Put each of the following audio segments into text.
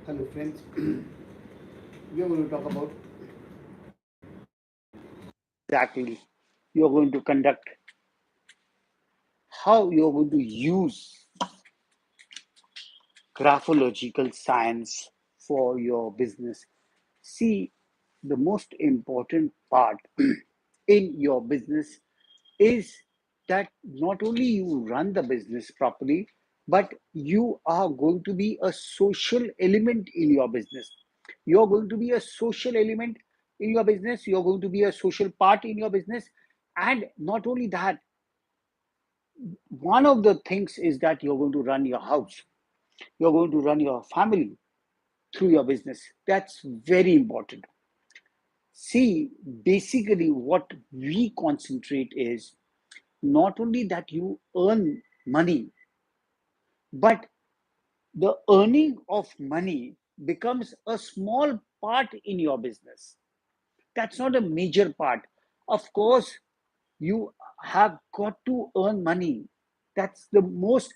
Hello, friends. We are going to talk about Exactly. You're going to conduct, how you're going to use graphological science for your business. See, the most important part in your business is that not only you run the business properly, but you are going to be a social element in your business. You're going to be a social element in your business, you're going to be a social part in your business. And not only that, one of the things is that you're going to run your house, you're going to run your family through your business. That's very important. See, basically what we concentrate is not only that you earn money, but the earning of money becomes a small part in your business. That's not a major part. Of course, you have got to earn money. That's the most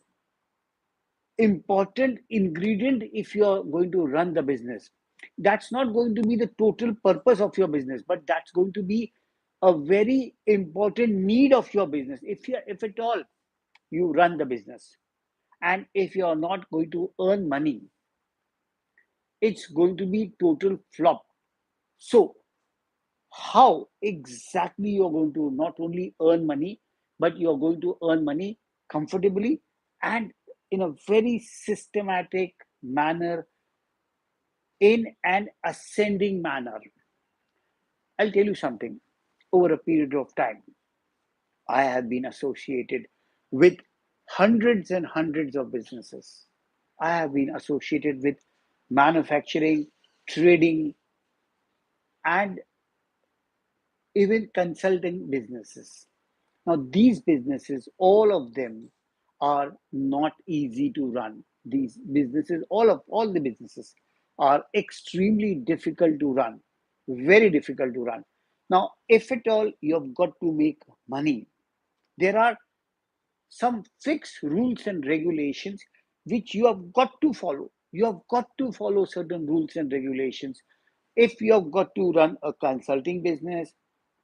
important ingredient if you are going to run the business. That's not going to be the total purpose of your business, but that's going to be a very important need of your business. If at all you run the business, and if you are not going to earn money, it's going to be total flop. So how exactly you're going to not only earn money, but you're going to earn money comfortably and in a very systematic manner, in an ascending manner. I'll tell you something. Over a period of time, I have been associated with hundreds and hundreds of businesses. I have been associated with manufacturing, trading, and even consulting businesses. Now, these businesses, all of them are not easy to run. These businesses, all the businesses are extremely difficult to run, very difficult to run. Now, if at all you've got to make money, there are some fixed rules and regulations which you have got to follow. You have got to follow certain rules and regulations. If you have got to run a consulting business,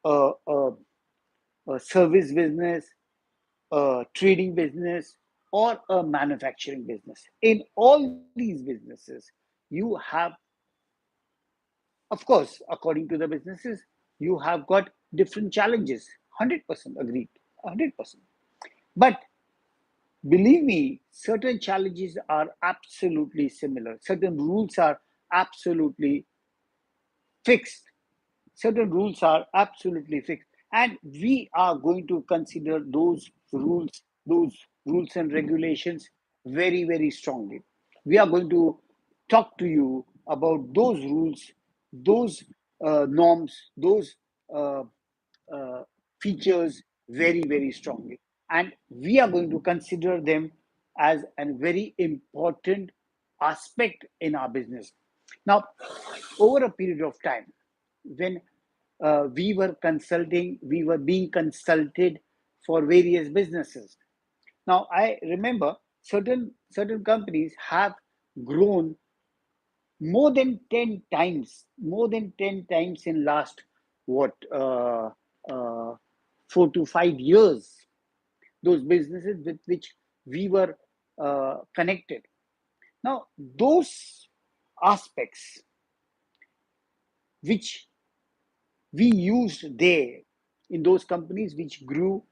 a service business, a trading business, or a manufacturing business. In all these businesses, you have, of course, according to the businesses, you have got different challenges. 100% agreed. 100%. But believe me, certain challenges are absolutely similar. Certain rules are absolutely fixed. Certain rules are absolutely fixed. And we are going to consider those rules and regulations very, very strongly. We are going to talk to you about those rules, those norms, those uh, uh, features very, very strongly. And we are going to consider them as a very important aspect in our business. Now, over a period of time, when we were being consulted for various businesses. Now, I remember certain companies have grown more than 10 times in last what uh, 4 to 5 years. Those businesses with which we were connected. Now, those aspects which we used there in those companies which grew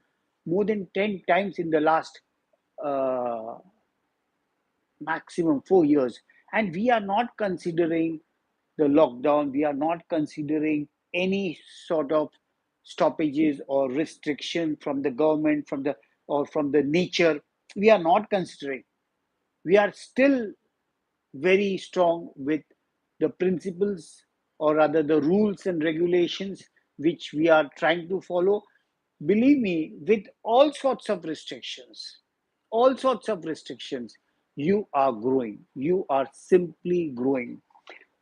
more than 10 times in the last uh, maximum 4 years. And we are not considering the lockdown, we are not considering any sort of stoppages or restriction from the government, from the nature. We are not considering. We are still very strong with the principles, or rather the rules and regulations which we are trying to follow. Believe me, with all sorts of restrictions, you are growing, you are simply growing.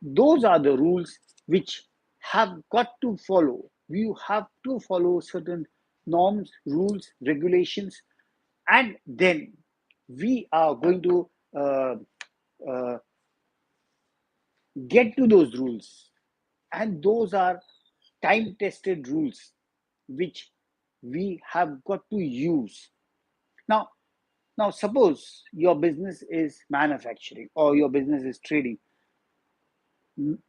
Those are the rules which have got to follow. You have to follow certain norms, rules, regulations, and then we are going to uh, uh, get to those rules, and those are time tested rules which we have got to use. Now, suppose your business is manufacturing or your business is trading.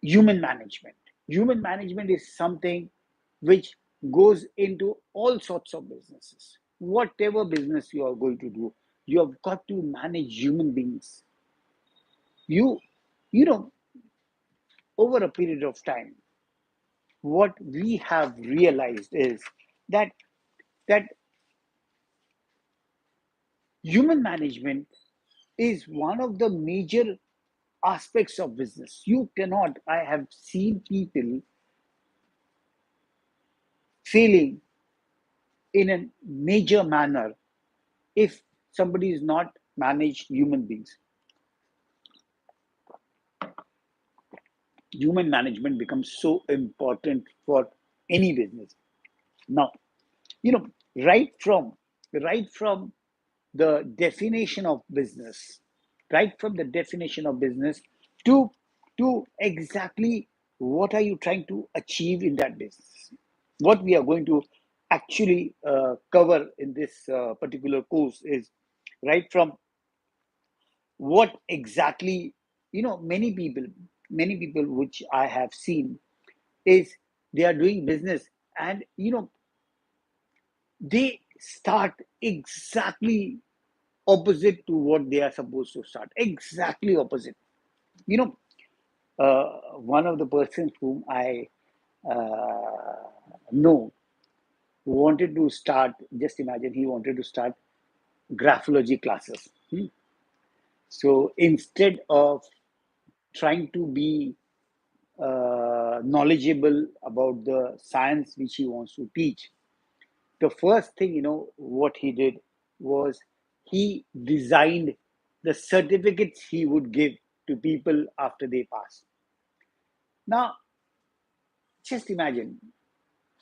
Human management. Human management is something which goes into all sorts of businesses. Whatever business you are going to do, you have got to manage human beings. You, you know, over a period of time, what we have realized is that that human management is one of the major aspects of business. You cannot, I have seen people failing in a major manner if somebody is not managed human beings. Human management becomes so important for any business. Now, you know, right from right from the definition of business, right from the definition of business to exactly what are you trying to achieve in that business. What we are going to actually cover in this particular course is right from what exactly, many people which I have seen is they are doing business, and they start exactly opposite to what they are supposed to start, exactly opposite. you know One of the persons whom I know wanted to start, just imagine, he wanted to start graphology classes. So instead of trying to be knowledgeable about the science which he wants to teach, the first thing, what he did was he designed the certificates he would give to people after they pass. Now, just imagine,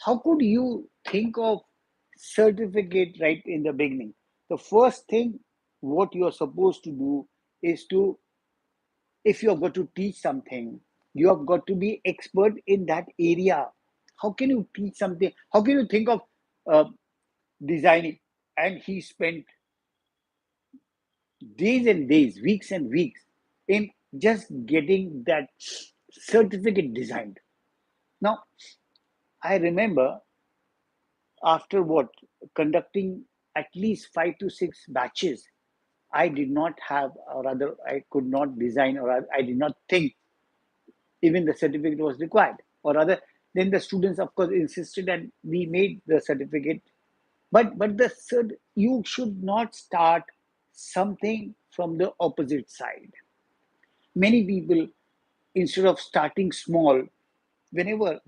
how could you think of certificate right in the beginning? The first thing what you're supposed to do is to, if you're going to teach something, you have got to be expert in that area. How can you teach something? How can you think of uh, designing? And he spent days and days, weeks and weeks in just getting that certificate designed. Now, I remember after what, conducting at least 5 to 6 batches, I did not have, or rather, I could not design, or I did not think even the certificate was required. Or rather, then the students, of course, insisted, and we made the certificate. But you should not start something from the opposite side. Many people, instead of starting small, whenever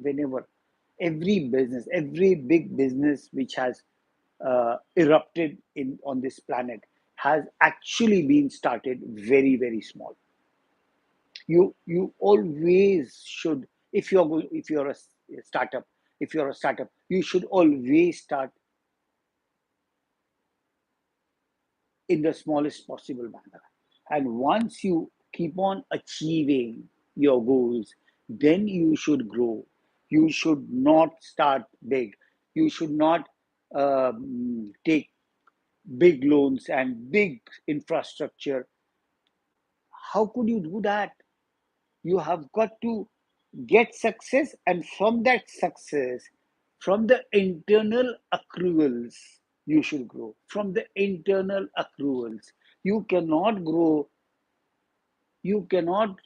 every big business which has erupted in on this planet has actually been started very, very small. You always should, if you're a startup, you should always start in the smallest possible manner. And once you keep on achieving your goals, then you should grow. You should not start big. You should not take big loans and big infrastructure. How could you do that? You have got to get success, and from that success, from the internal accruals, you should grow. From the internal accruals, you cannot grow. You cannot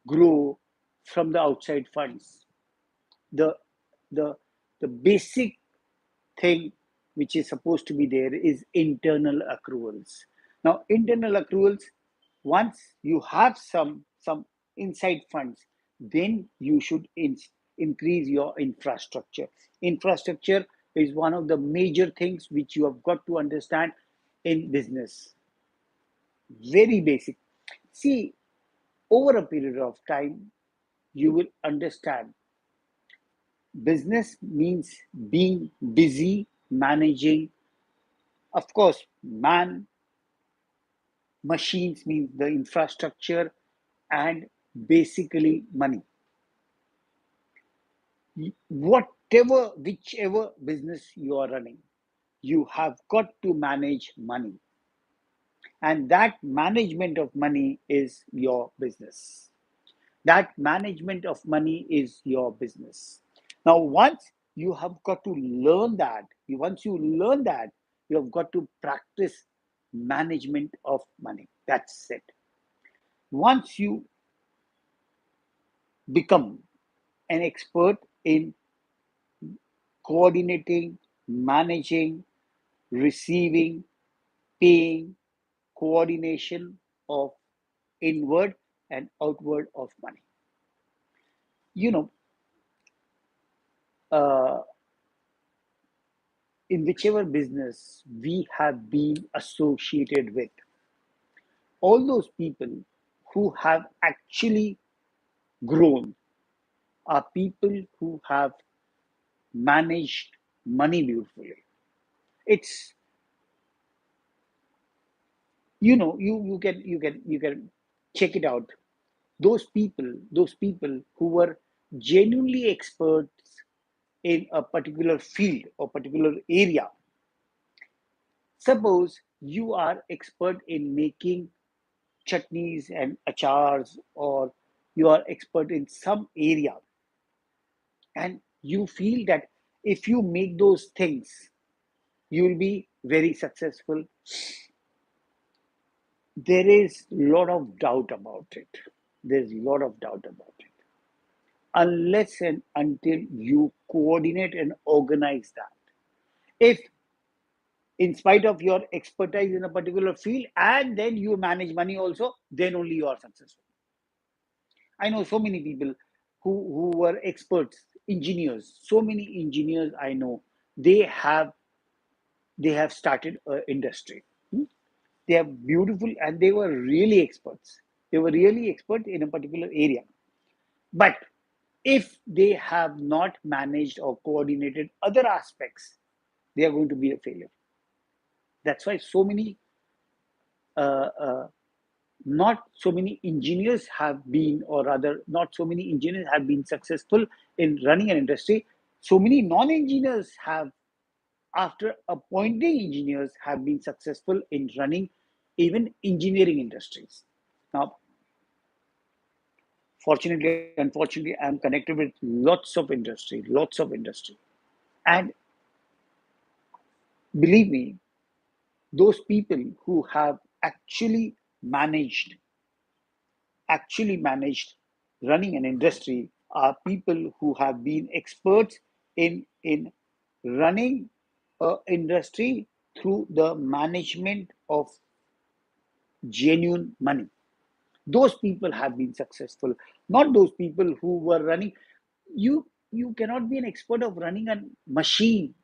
grow from the outside funds. The the the basic thing which is supposed to be there is internal accruals. Now, internal accruals, once you have some inside funds, then you should increase your infrastructure. Infrastructure is one of the major things which you have got to understand in business. Very basic. See, over a period of time, you will understand business means being busy managing, of course, machines means the infrastructure, and basically money. Whichever business you are running, you have got to manage money. And that management of money is your business. That management of money is your business. Now, once you have got to learn that, once you learn that, you have got to practice management of money. That's it. Once you become an expert in coordinating, managing, receiving, paying, coordination of inward and outward of money. You know, uh, in whichever business we have been associated with, all those people who have actually grown are people who have managed money beautifully. It's, you can check it out. Those people who were genuinely experts in a particular field or particular area. Suppose you are expert in making chutneys and achars, or you are expert in some area, and you feel that if you make those things, you will be very successful. There is a lot of doubt about it. There's a lot of doubt about it. Unless and until you coordinate and organize that. If, in spite of your expertise in a particular field, and then you manage money also, then only you are successful. I know so many people who were experts, engineers. So many engineers I know, they have they have started an industry. Hmm? They are beautiful and they were really experts. They were really expert in a particular area. But if they have not managed or coordinated other aspects, they are going to be a failure. That's why uh, uh, not so many engineers have been, or rather, not so many engineers have been successful in running an industry. So many non-engineers have, after appointing engineers, have been successful in running even engineering industries. Now, fortunately, unfortunately, I'm connected with lots of industry. And believe me, those people who have actually managed running an industry are people who have been experts in running a industry through the management of genuine money. Those people have been successful, not those people who were running. You cannot be an expert of running a machine.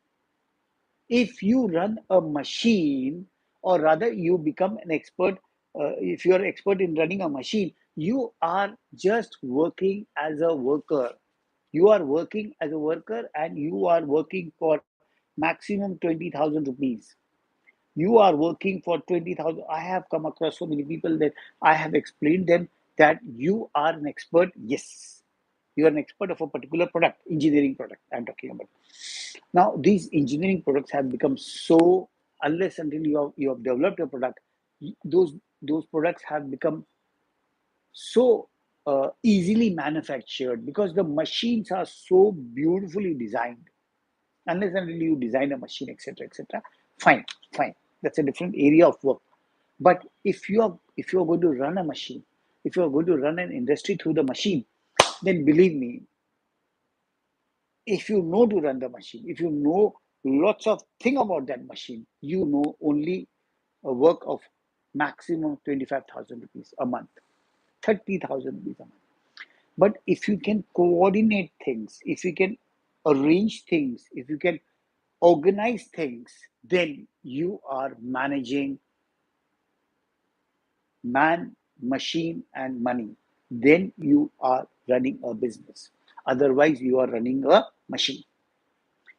If you run a machine, or rather you become an expert, if you are expert in running a machine, you are just working as a worker. You are working as a worker, and you are working for maximum 20,000 rupees. You are working for 20,000. I have come across so many people that I have explained them that you are an expert. Yes, you are an expert of a particular product, engineering product I'm talking about. Now, these engineering products have become so, unless until you have developed a product, those products have become so easily manufactured because the machines are so beautifully designed. Unless until you design a machine, etc., fine, fine. That's a different area of work. But if you are going to run a machine, if you are going to run an industry through the machine, then believe me, if you know to run the machine, if you know lots of thing about that machine, you know only a work of maximum 25,000 rupees a month, 30,000 rupees a month. But if you can coordinate things, if you can arrange things, if you can organize things, then you are managing man, machine, and money. Then you are running a business. Otherwise, you are running a machine.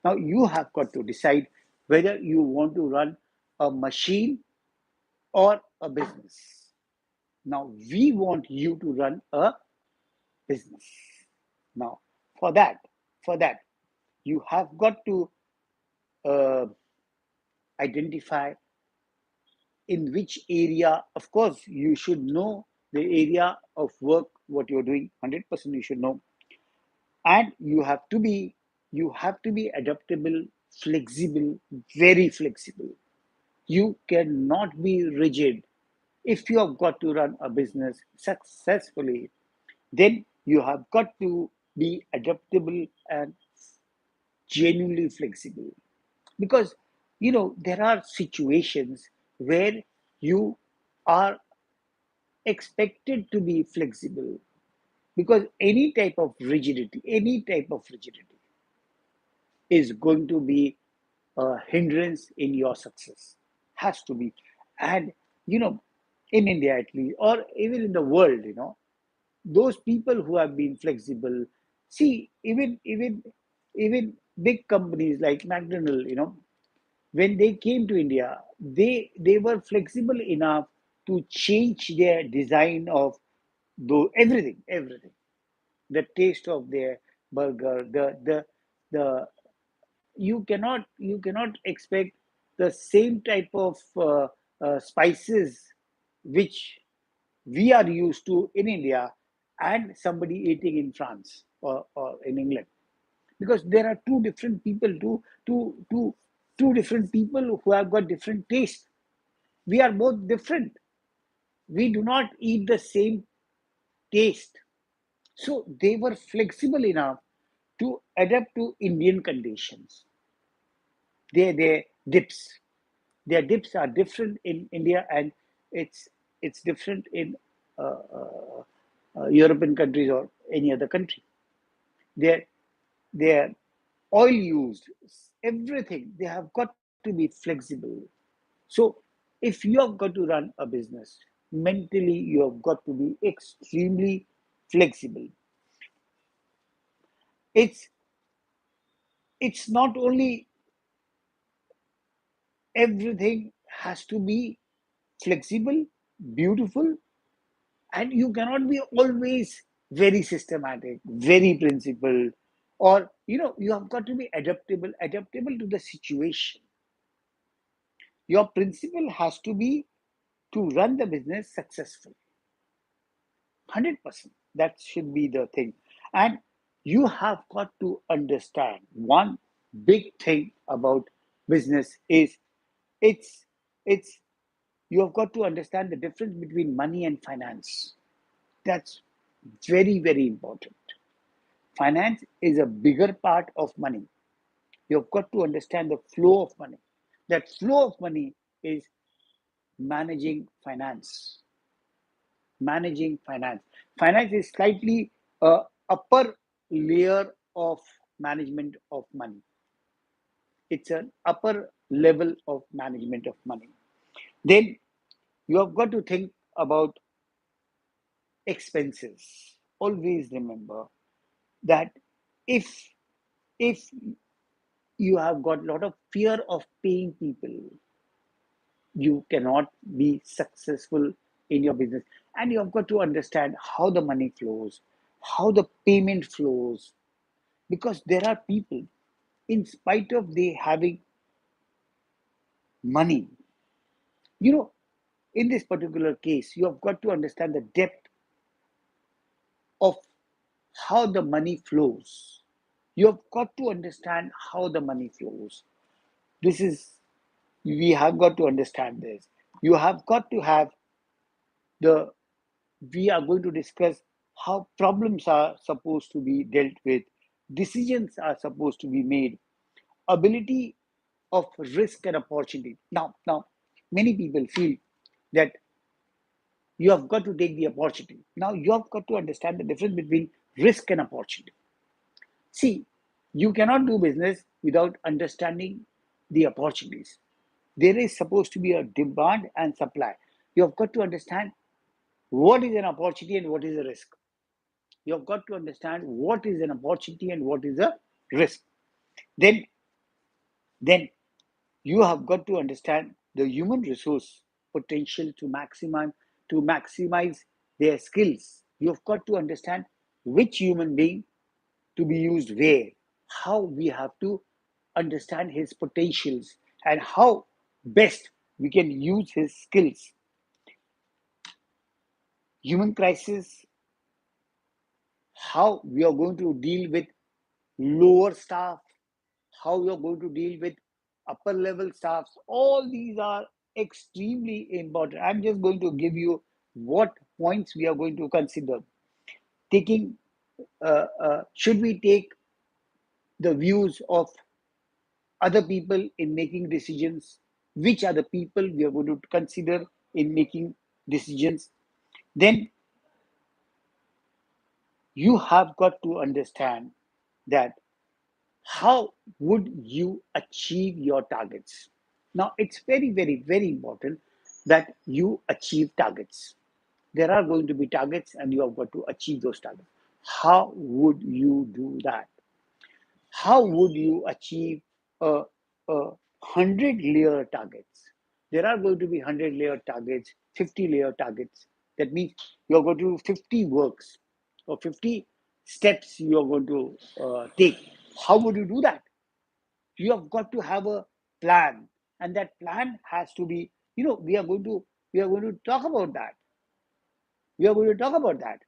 Now, you have got to decide whether you want to run a machine or a business. Now, we want you to run a business. Now, for that, for that, you have got to uh, identify in which area. Of course, you should know the area of work what you're doing. 100% you should know, and you have to be adaptable, flexible, very flexible. You cannot be rigid. If you have got to run a business successfully, then you have got to be adaptable and genuinely flexible, because there are situations where you are expected to be flexible, because any type of rigidity is going to be a hindrance in your success. Has to be. And you know in India at least, or even in the world, those people who have been flexible. See, even big companies like McDonald, when they came to India, they were flexible enough to change their design of everything, the taste of their burger, the you cannot expect the same type of spices which we are used to in India and somebody eating in France or in England, because there are two different people who have got different tastes. We are both different. We do not eat the same taste. So they were flexible enough to adapt to Indian conditions. Their dips, their dips are different in India, and it's different in European countries or any other country. Their their oil used, everything, they have got to be flexible. So if you have got to run a business, mentally you have got to be extremely flexible. It's it's not only everything has to be flexible, beautiful, and you cannot be always very systematic, very principled, or you have got to be adaptable to the situation. Your principle has to be to run the business successfully. 100%, that should be the thing. And you have got to understand one big thing about business is, it's it's you have got to understand the difference between money and finance. That's very, very important. Finance is a bigger part of money. You've got to understand the flow of money. That flow of money is managing finance. Managing finance. Finance is slightly upper layer of management of money. It's an upper level of management of money. Then you have got to think about expenses. Always remember that if if you have got a lot of fear of paying people, you cannot be successful in your business. And you have got to understand how the money flows, how the payment flows, because there are people, in spite of they having money, you know in this particular case, you have got to understand the depth of how the money flows. You have got to understand how the money flows. This is, we have got to understand this. You have got to have the, we are going to discuss how problems are supposed to be dealt with, decisions are supposed to be made, ability of risk and opportunity. Now, many people feel that you have got to take the opportunity. Now, you have got to understand the difference between risk and opportunity. See, you cannot do business without understanding the opportunities. There is supposed to be a demand and supply. You have got to understand what is an opportunity and what is a risk. You have got to understand what is an opportunity and what is a risk. Then, then you have got to understand the human resource potential to maximize their skills. You have got to understand which human being to be used where, how we have to understand his potentials and how best we can use his skills. Human crisis, how we are going to deal with lower staff, how we are going to deal with upper level staffs. All these are extremely important. I'm just going to give you what points we are going to consider. Taking, should we take the views of other people in making decisions? Which are the people we are going to consider in making decisions? Then you have got to understand that how would you achieve your targets. Now, it's very, very, very important that you achieve targets. There are going to be targets, and you have got to achieve those targets. How would you do that? How would you achieve a 100 layer targets? There are going to be 100 layer targets, 50 layer targets. That means you're going to do 50 works or 50 steps you're going to take. How would you do that? You have got to have a plan, and that plan has to be, we are going to talk about that. We are going to talk about that.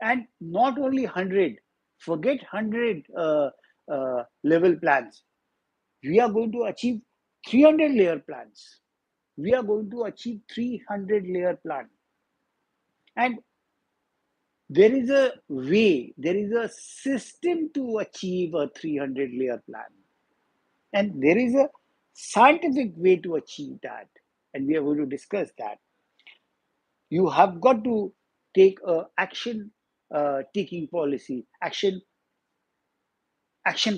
And not only 100, forget 100 level plans. We are going to achieve 300 layer plans. We are going to achieve 300 layer plan. And there is a way, there is a system to achieve a 300 layer plan. And there is a scientific way to achieve that. And we are going to discuss that. You have got to take a action taking policy, action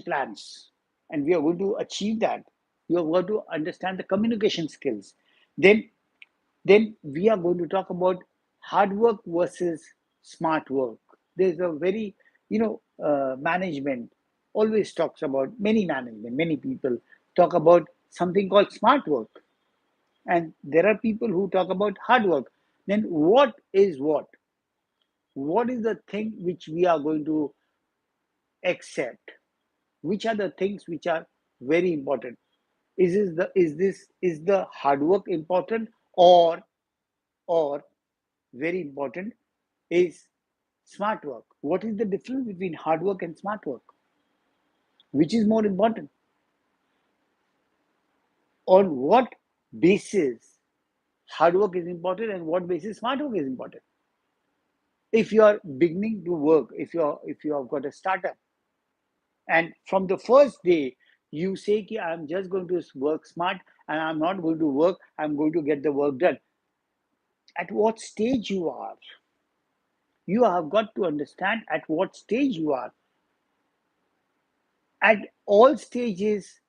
plans, and we are going to achieve that. You are going to understand the communication skills. Then, then we are going to talk about hard work versus smart work. There's a very, management always talks about many people talk about something called smart work, and there are people who talk about hard work. Then what is what? What is the thing which we are going to accept? Which are the things which are very important? Is the hard work important, or very important is smart work? What is the difference between hard work and smart work? Which is more important? On what basis hard work is important and what basis smart work is important? If you are beginning to work, if you have got a startup, and from the first day you say ki I'm just going to work smart and I'm not going to work, I'm going to get the work done. At what stage you are? You have got to understand at what stage you are. At all stages,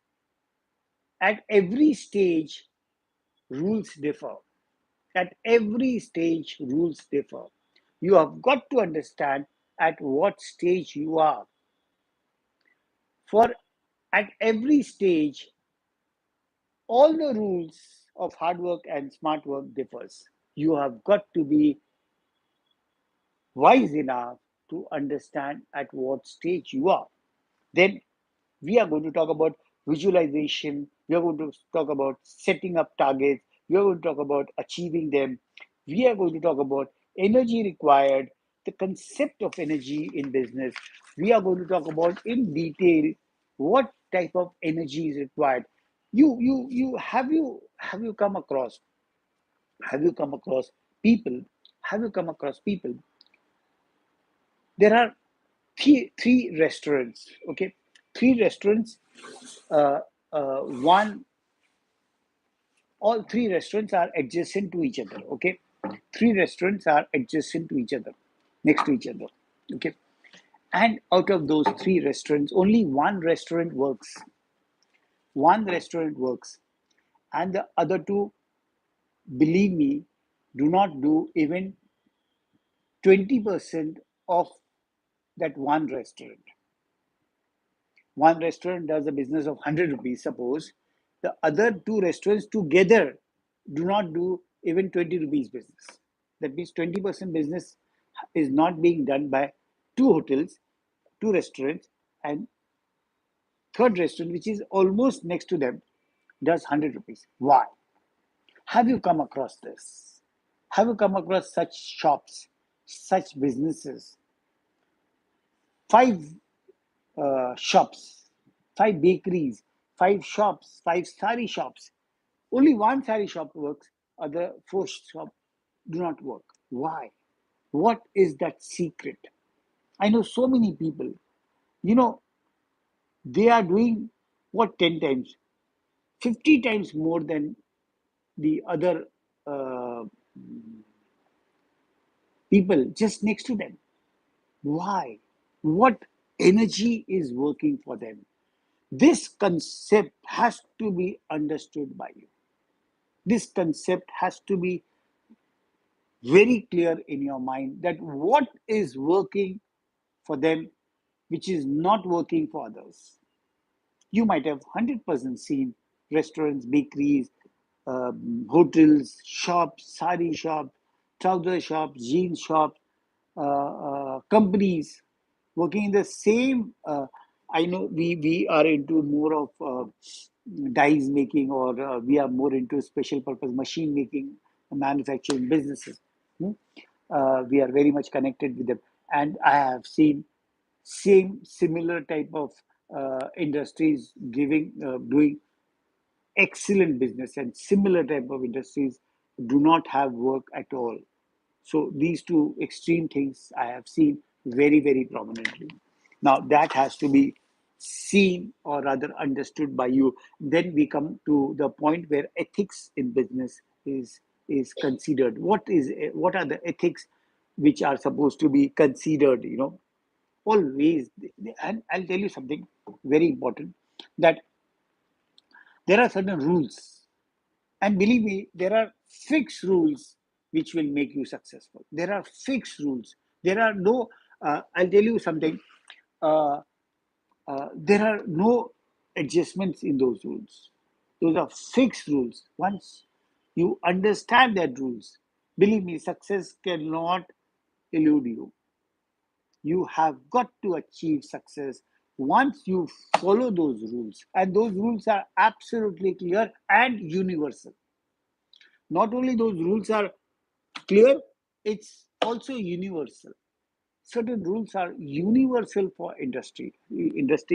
at every stage, rules differ. At every stage, rules differ. You have got to understand at what stage you are. For at every stage, all the rules of hard work and smart work differs. You have got to be wise enough to understand at what stage you are. Then we are going to talk about visualization. We are going to talk about setting up targets. We are going to talk about achieving them. We are going to talk about energy required, the concept of energy in business. We are going to talk about in detail what type of energy is required. You come across, have you come across people? Have you come across people? There are three restaurants. Okay, three restaurants. Uh, One, all three restaurants are adjacent to each other. Okay, three restaurants are adjacent to each other, next to each other. Okay, and out of those three restaurants, only one restaurant works. One restaurant works, and the other two, believe me, do not do even 20% of that one restaurant. One restaurant does a business of 100 rupees, suppose. The other two restaurants together do not do even 20 rupees business. That means 20% business is not being done by two hotels, two restaurants, and third restaurant, which is almost next to them, does 100 rupees. Why? Have you come across this? Have you come across such shops, such businesses? Five shops, five bakeries, five shops, five sari shops. Only one sari shop works, other four shops do not work. Why? What is that secret? I know so many people, you know, they are doing what 10 times, 50 times more than the other uh, people just next to them. Why? What energy is working for them? This concept has to be understood by you. This concept has to be very clear in your mind that what is working for them, which is not working for others. You might have 100% seen restaurants, bakeries, hotels, shops, sari shops, trouser shops, jeans shops, companies working in the same. I know we are into more of dyes making, or we are more into special purpose machine making, manufacturing businesses. Hmm? We are very much connected with them, and I have seen same similar type of industries giving doing excellent business, and similar type of industries do not have work at all. So these two extreme things I have seen very prominently. Now that has to be seen, or rather understood by you. Then we come to the point where ethics in business is considered. What are the ethics which are supposed to be considered? Always, and I'll tell you something very important, that there are certain rules, and believe me, there are fixed rules which will make you successful. There are fixed rules. There are no, I'll tell you something, uh, there are no adjustments in those rules. Those are fixed rules. Once you understand that rules, believe me, success cannot elude you. You have got to achieve success once you follow those rules. And those rules are absolutely clear and universal. Not only those rules are clear, it's also universal. Certain rules are universal for industry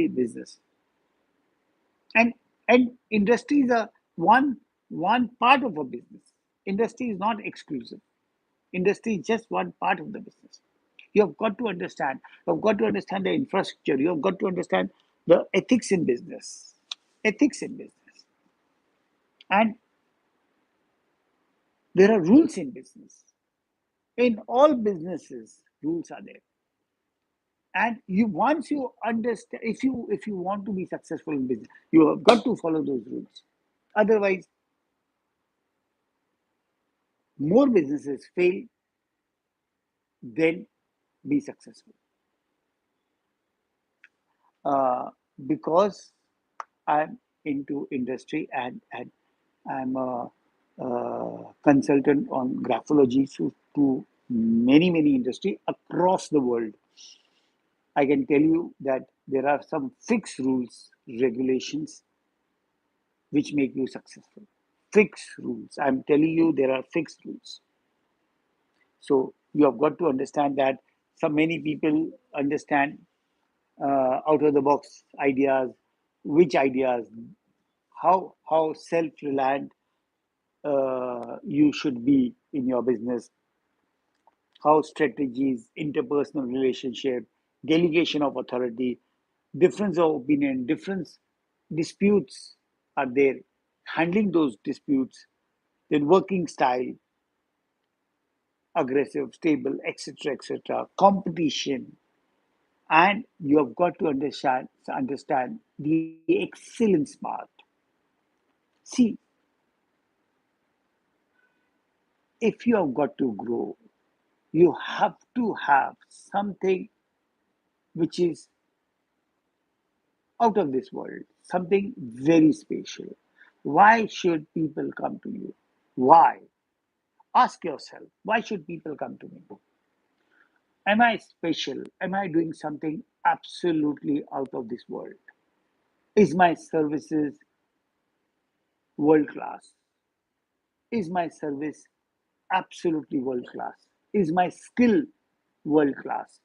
business. And industry is a one part of a business. Industry is not exclusive. Industry is just one part of the business. You have got to understand. You have got to understand the infrastructure. You have got to understand the ethics in business. Ethics in business. And there are rules in business. In all businesses, rules are there. And you once you understand, if you want to be successful in business, you have got to follow those rules. Otherwise, more businesses fail than be successful. uh, because I'm into industry, and I'm a consultant on graphology to many industry across the world. I can tell you that there are some fixed rules, regulations which make you successful. Fixed rules. I'm telling you, there are fixed rules. So you have got to understand that. Some many people understand out of the box ideas, which ideas, how self reliant you should be in your business, how strategies, interpersonal relationship, delegation of authority, difference of opinion, difference disputes are there, handling those disputes, then working style, aggressive, stable, etc., competition, and you have got to understand the excellence part. See, if you have got to grow, you have to have something which is out of this world, something very special. Why should people come to you? Why? Ask yourself, why should people come to me? Am I special? Am I doing something absolutely out of this world? Is my services world class? Is my service absolutely world class? Is my skill world class?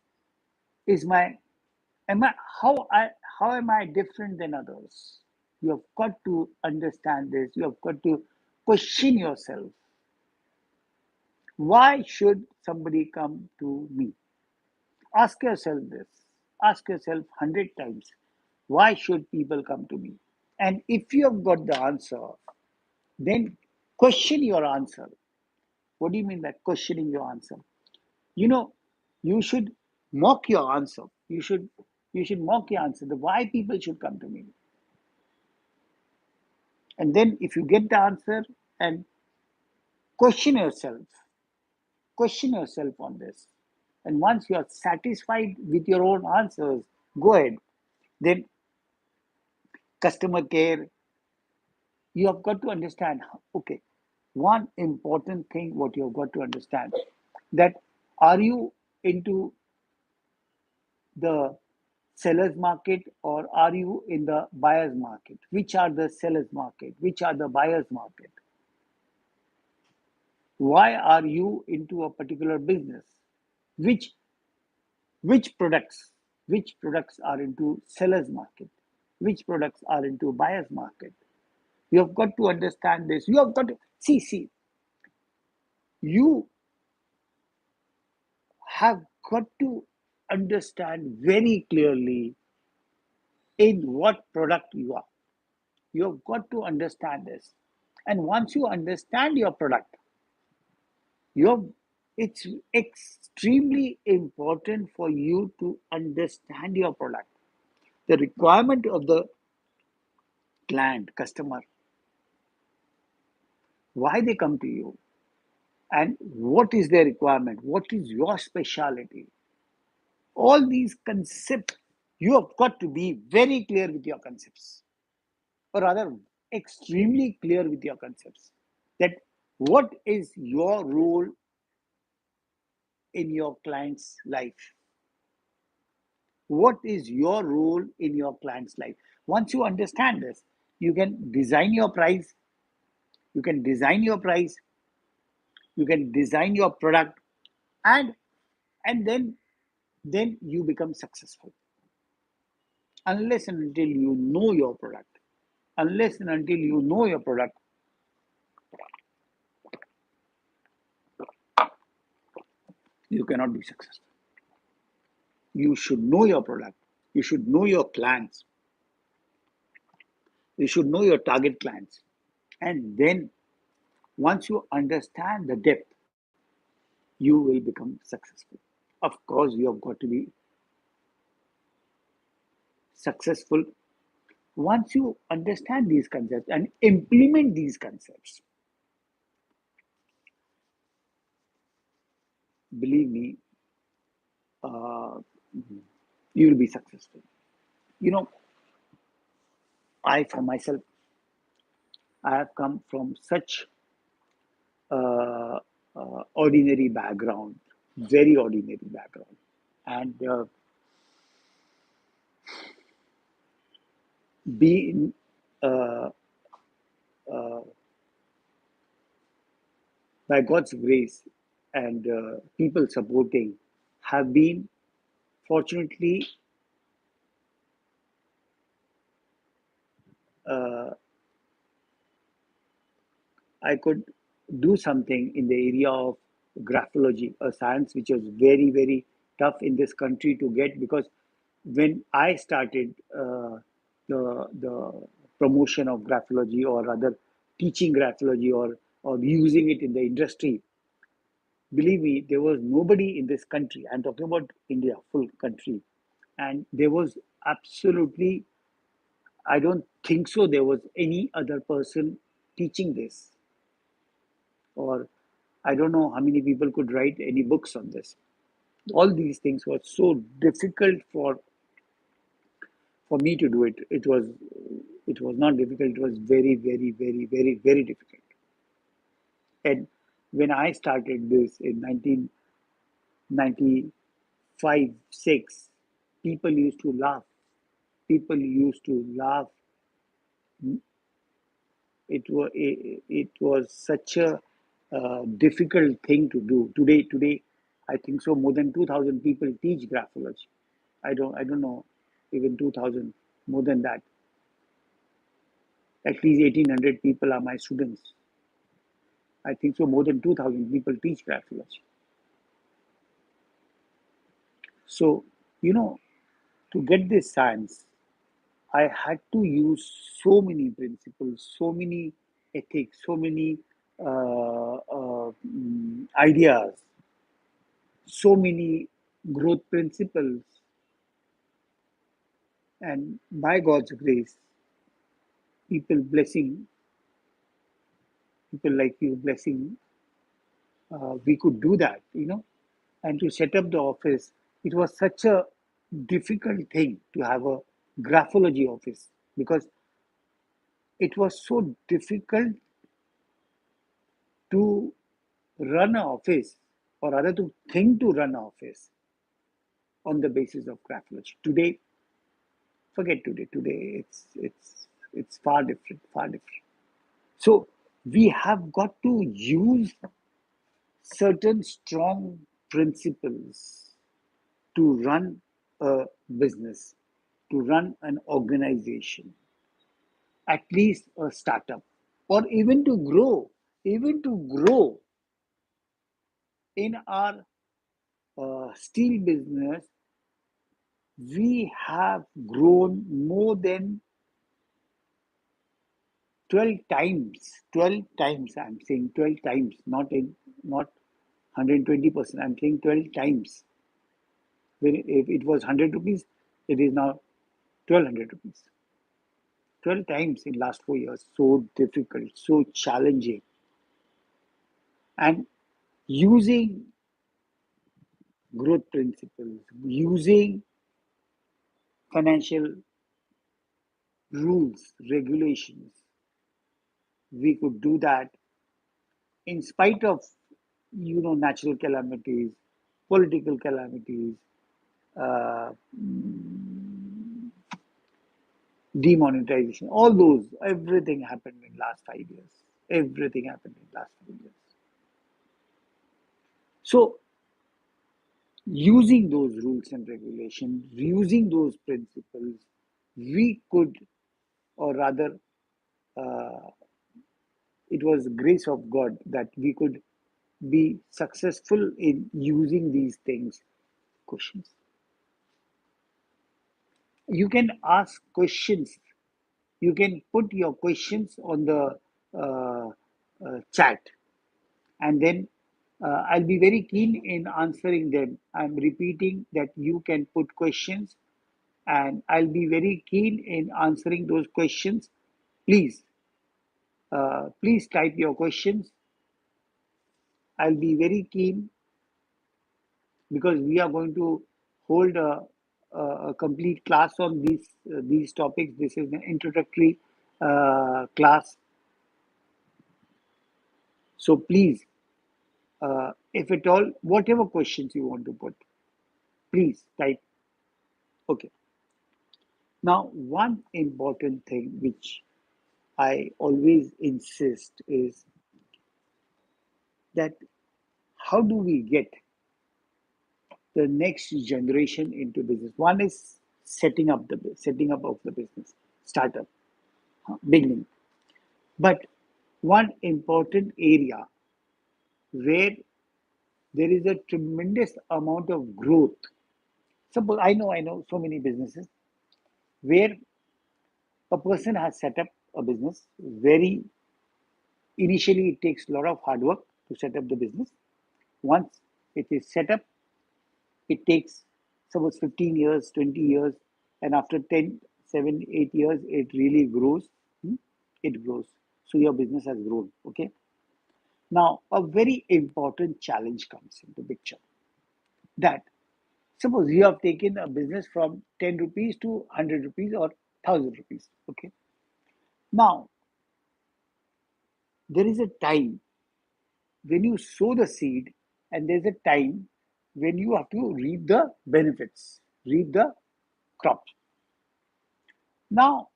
Is my am I how am I different than others? You have got to understand this. You have got to question yourself. Why should somebody come to me? Ask yourself this. Ask yourself 100 times. Why should people come to me? And if you have got the answer, then question your answer. What do you mean by questioning your answer? You know, you should mock your answer. You should mock your answer. The why people should come to me. And then if you get the answer and question yourself, question yourself on this. And once you are satisfied with your own answers, go ahead. Then customer care, you have got to understand, okay, one important thing what you have got to understand, that are you into the seller's market or are you in the buyer's market? Which are the seller's market? Which are the buyer's market? Why are you into a particular business? Which which products which products are into seller's market? Which products are into buyer's market? You have got to understand this. You have got to see, you have got to understand very clearly in what product you are. You have got to understand this. And once you understand your product, you have, it's extremely important for you to understand your product, the requirement of the client, customer, why they come to you, and what is their requirement, what is your specialty. All these concepts, you have got to be very clear with your concepts, or rather, extremely clear with your concepts. That what is your role in your client's life? What is your role in your client's life? Once you understand this, you can design your price, you can design your price, you can design your product, and and then you become successful. Unless and until you know your product, unless and until you know your product, you cannot be successful. You should know your product. You should know your clients. You should know your target clients. And then once you understand the depth, you will become successful. Of course, you have got to be successful once you understand these concepts and implement these concepts. Believe me, uh, you will be successful. You know, I for myself, I have come from such uh, ordinary background, very ordinary background, and being uh, uh, by God's grace and people supporting, have been fortunately uh, I could do something in the area of graphology, a science which was very, very tough in this country to get, because when I started the promotion of graphology, or rather teaching graphology, or using it in the industry, believe me, there was nobody in this country. I'm talking about India, full country, and there was absolutely, I don't think so, there was any other person teaching this, or I don't know how many people could write any books on this. All these things were so difficult for me to do it. It was not difficult. It was very, very, very, very, very difficult. And when I started this in 1990, 5, 6, people used to laugh. People used to laugh. It was such a difficult thing to do. Today, I think so. More than 2,000 people teach graphology. I don't know, even 2,000, more than that. At least 1,800 people are my students. I think so. More than 2,000 people teach graphology. So, you know, to get this science, I had to use so many principles, so many ethics, so many ideas, so many growth principles, and by God's grace, people blessing, people like you blessing, we could do that. And to set up the office, it was such a difficult thing to have a graphology office because it was so difficult to run an office, or rather to think to run an office on the basis of graphology. Today, forget today. Today, it's far different, far different. So we have got to use certain strong principles to run a business, to run an organization, at least a startup, or even to grow in our steel business. We have grown more than 12 times. 12 times, I'm saying 12 times, not 120%. I'm saying 12 times. When if it was 100 rupees, it is now 1200 rupees. 12 times in last 4 years. So difficult, so challenging. And using growth principles, using financial rules, regulations, we could do that in spite of natural calamities, political calamities, uh, demonetization, all those, everything happened in last 5 years. Everything happened in last 5 years. So using those rules and regulations, using those principles, we could, or rather, uh, it was grace of God that we could be successful in using these things. Questions. You can ask questions. You can put your questions on the chat, and then I'll be very keen in answering them. I'm repeating that you can put questions, and I'll be very keen in answering those questions. Please, please type your questions. I'll be very keen because we are going to hold a complete class on these topics. This is an introductory class, so please, if at all, whatever questions you want to put, please type. Okay. Now, one important thing which I always insist is that how do we get the next generation into business? One is setting up of the business, startup, beginning. But one important area where there is a tremendous amount of growth. Suppose I know so many businesses where a person has set up a business. Very initially, it takes a lot of hard work to set up the business. Once it is set up, it takes suppose 15 years, 20 years, and after 10, 7, 8 years, it really grows. Hmm? It grows. So your business has grown. Okay. Now, a very important challenge comes into picture that suppose you have taken a business from 10 rupees to 100 rupees or 1,000 rupees. Okay. Now, there is a time when you sow the seed, and there's a time when you have to reap the benefits, reap the crops. Now,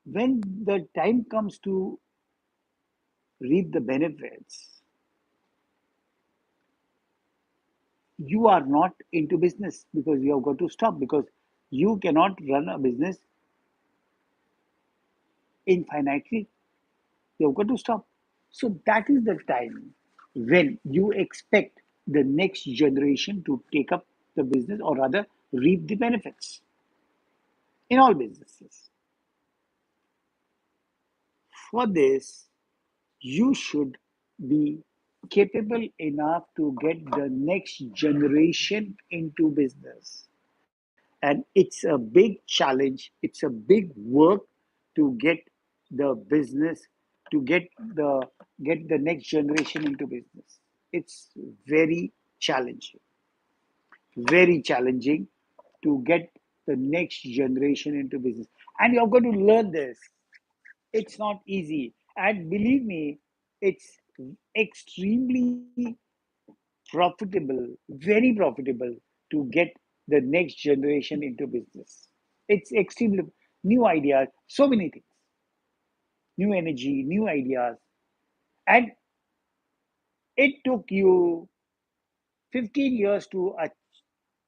when the time comes to reap the benefits, you are not into business because you have got to stop, because you cannot run a business infinitely. You have got to stop. So that is the time when you expect the next generation to take up the business, or rather reap the benefits in all businesses. For this, you should be capable enough to get the next generation into business. And it's a big challenge, it's a big work to get the business, to get the next generation into business. It's very challenging, very challenging to get the next generation into business. And you're going to learn this. It's not easy. And believe me, it's extremely profitable, very profitable to get the next generation into business. It's extremely new ideas, so many things, new energy, new ideas. And it took you 15 years to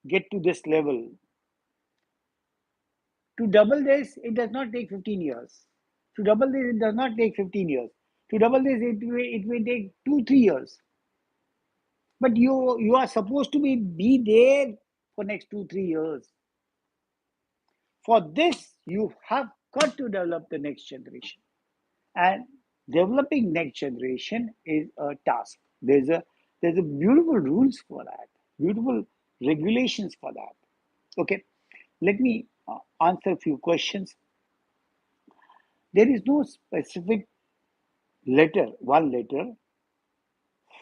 get to this level. To double this, it does not take 15 years. To double this, it does not take 15 years. To double this, it will take 2, 3 years. But you are supposed to be there for next 2, 3 years. For this, you have got to develop the next generation. And developing next generation is a task. There's a beautiful rules for that, beautiful regulations for that. Okay, let me answer a few questions. There is no specific one letter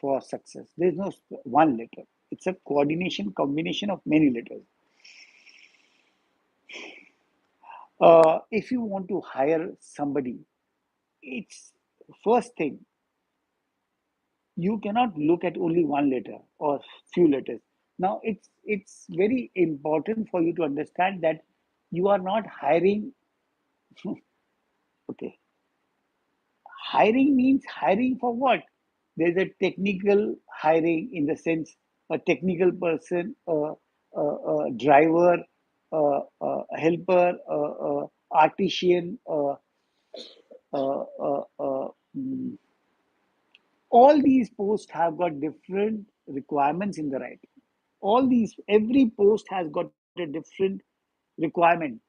for success. There is no one letter. It's a coordination combination of many letters. If you want to hire somebody, it's first thing, you cannot look at only one letter or few letters. Now it's very important for you to understand that you are not hiring. Okay, hiring means hiring for what? There's a technical hiring, in the sense a technical person, a driver, a helper, artisan, uh, uh, uh, mm, all these posts have got different requirements in the writing. All these, every post has got a different requirement.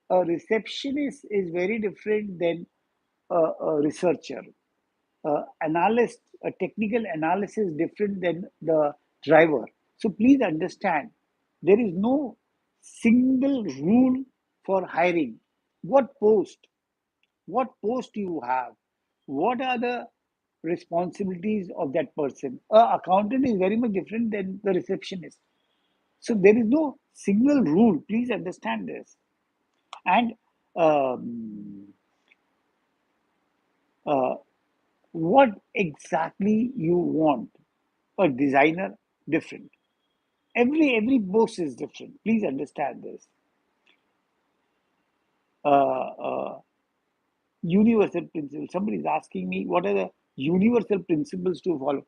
A receptionist is very different than a researcher. Analyst, a technical analysis different than the driver. So please understand, there is no single rule for hiring. What post? What post you have? What are the responsibilities of that person? A accountant is very much different than the receptionist. So there is no single rule. Please understand this. And um, uh, what exactly you want? A designer, different. Every post is different. Please understand this. Uh, universal principles. Somebody is asking me what are the universal principles to follow.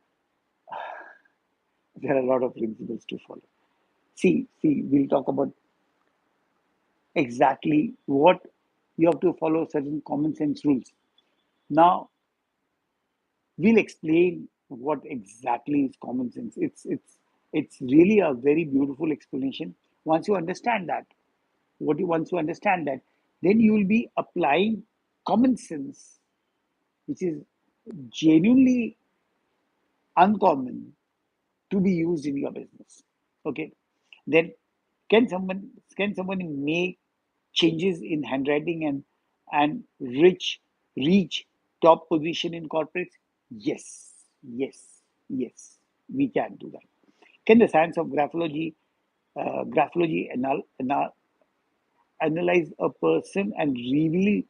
There are a lot of principles to follow. See, we'll talk about exactly what you have to follow, certain common sense rules. Now, we'll explain what exactly is common sense. It's really a very beautiful explanation. Once you understand that, once you understand that, then you will be applying common sense, which is genuinely uncommon, to be used in your business. Okay, then can someone make changes in handwriting and reach top position in corporates? Yes, yes, yes. We can do that. Can the science of graphology analyze a person and reveal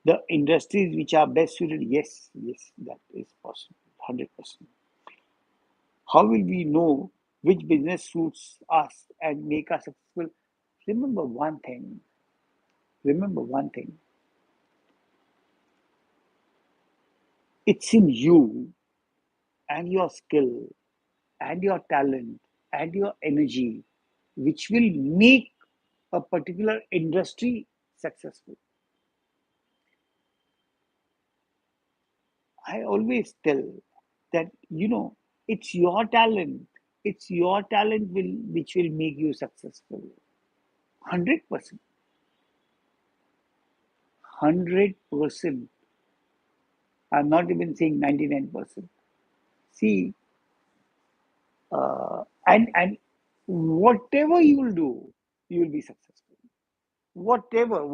the industries which are best suited? Yes, yes, that is possible. 100%. How will we know which business suits us and make us successful? Remember one thing. Remember one thing. It's in you and your skill and your talent and your energy which will make a particular industry successful. I always tell that, it's your talent. It's your talent which will make you successful. 100%. 100%. I'm not even saying 99%. See, and whatever you will do, you will be successful. Whatever,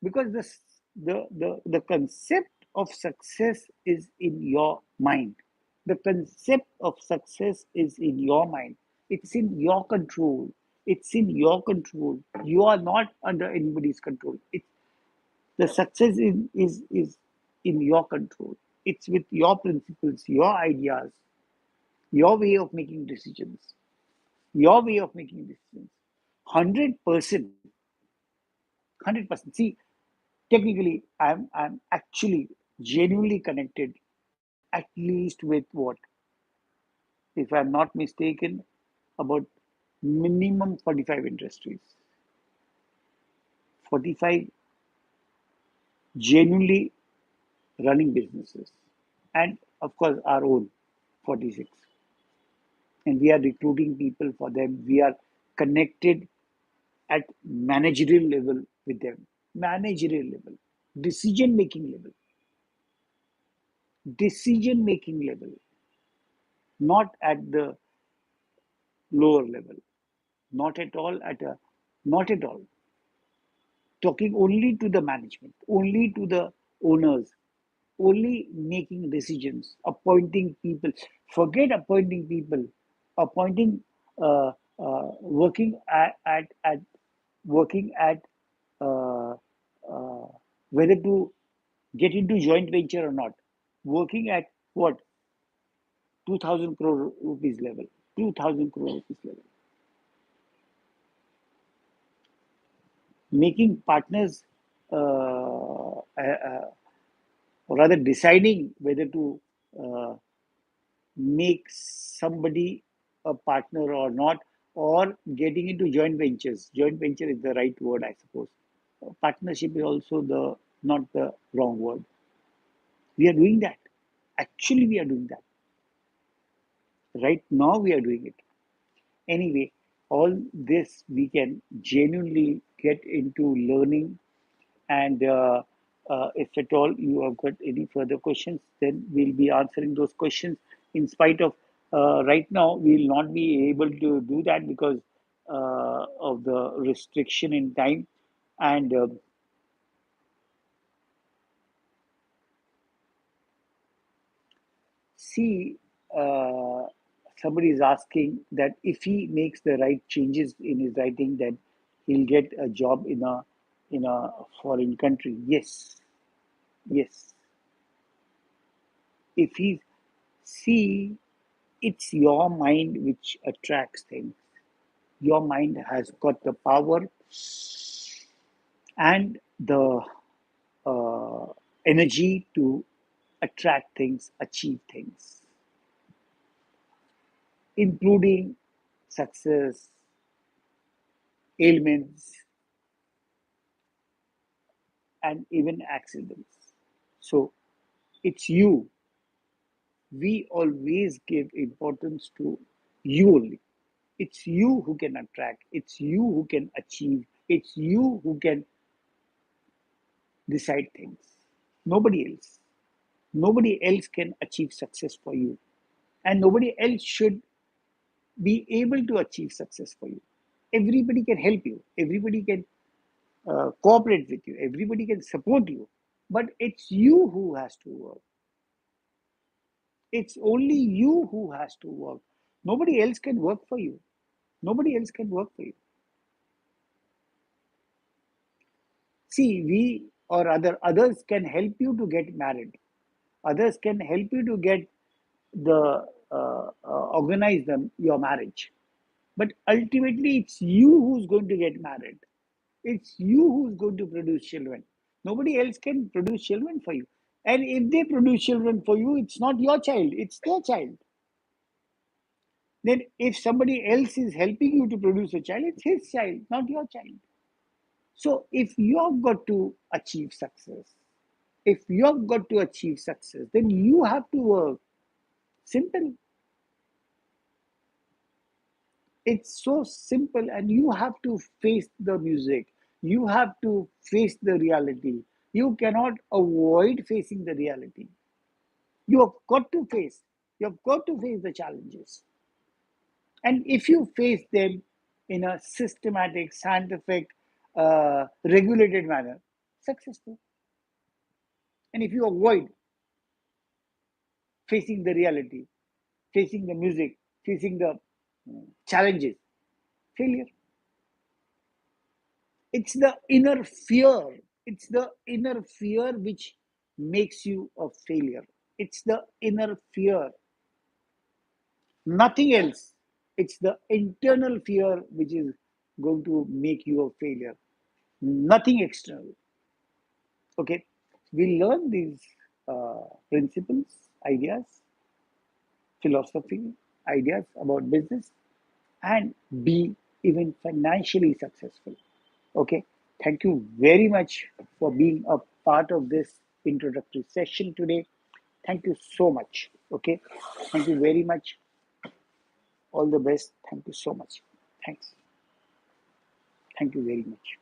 because the concept of success is in your mind. The concept of success is in your mind. It's in your control. It's in your control. You are not under anybody's control. The success is in your control. It's with your principles, your ideas, your way of making decisions. Your way of making decisions. 100%. 100%. See, technically, I'm actually genuinely connected, at least with what, if I'm not mistaken, about minimum 45 industries, 45 genuinely running businesses, and of course our own 46. And we are recruiting people for them. We are connected at managerial level with them, managerial level, decision making level, decision making level, not at the lower level, not at all at a, not at all. Talking only to the management, only to the owners, only making decisions, appointing people. Forget appointing people, appointing, working at working at uh, uh, whether to get into joint venture or not. Working at what, 2,000 crore rupees level, 2,000 crore rupees level. Making partners, or rather deciding whether to uh, make somebody a partner or not, or getting into joint ventures. Joint venture is the right word, I suppose. Partnership is also the not the wrong word. We are doing that. Actually, we are doing that. Right now, we are doing it. Anyway, all this we can genuinely get into learning. And if at all you have got any further questions, then we'll be answering those questions. In spite of right now, we'll not be able to do that because of the restriction in time. And see, uh, somebody is asking that if he makes the right changes in his writing, then he'll get a job in a foreign country. Yes, yes. If he see, it's your mind which attracts things. Your mind has got the power and the uh, energy to attract things, achieve things, including success, ailments, and even accidents. So it's you. We always give importance to you only. It's you who can attract, it's you who can achieve, it's you who can decide things. Nobody else. Nobody else can achieve success for you. And nobody else should be able to achieve success for you. Everybody can help you. Everybody can cooperate with you. Everybody can support you. But it's you who has to work. It's only you who has to work. Nobody else can work for you. Nobody else can work for you. See, we or others can help you to get married. Others can help you to get the organize them your marriage. But ultimately, it's you who's going to get married. It's you who's going to produce children. Nobody else can produce children for you. And if they produce children for you, it's not your child, it's their child. Then if somebody else is helping you to produce a child, it's his child, not your child. So if you've got to achieve success, then you have to work. Simple. It's so simple, and you have to face the music. You have to face the reality. You cannot avoid facing the reality. You have got to face. You have got to face the challenges. And if you face them in a systematic, scientific, regulated manner, successful. And if you avoid facing the reality, facing the music, facing the challenges, failure. It's the inner fear. It's the inner fear which makes you a failure. It's the inner fear, nothing else. It's the internal fear which is going to make you a failure, nothing external. Okay, we learn these principles, ideas, philosophy, ideas about business, and be even financially successful. Okay, thank you very much for being a part of this introductory session today. Thank you so much. Okay, thank you very much. All the best. Thank you so much. Thanks. Thank you very much.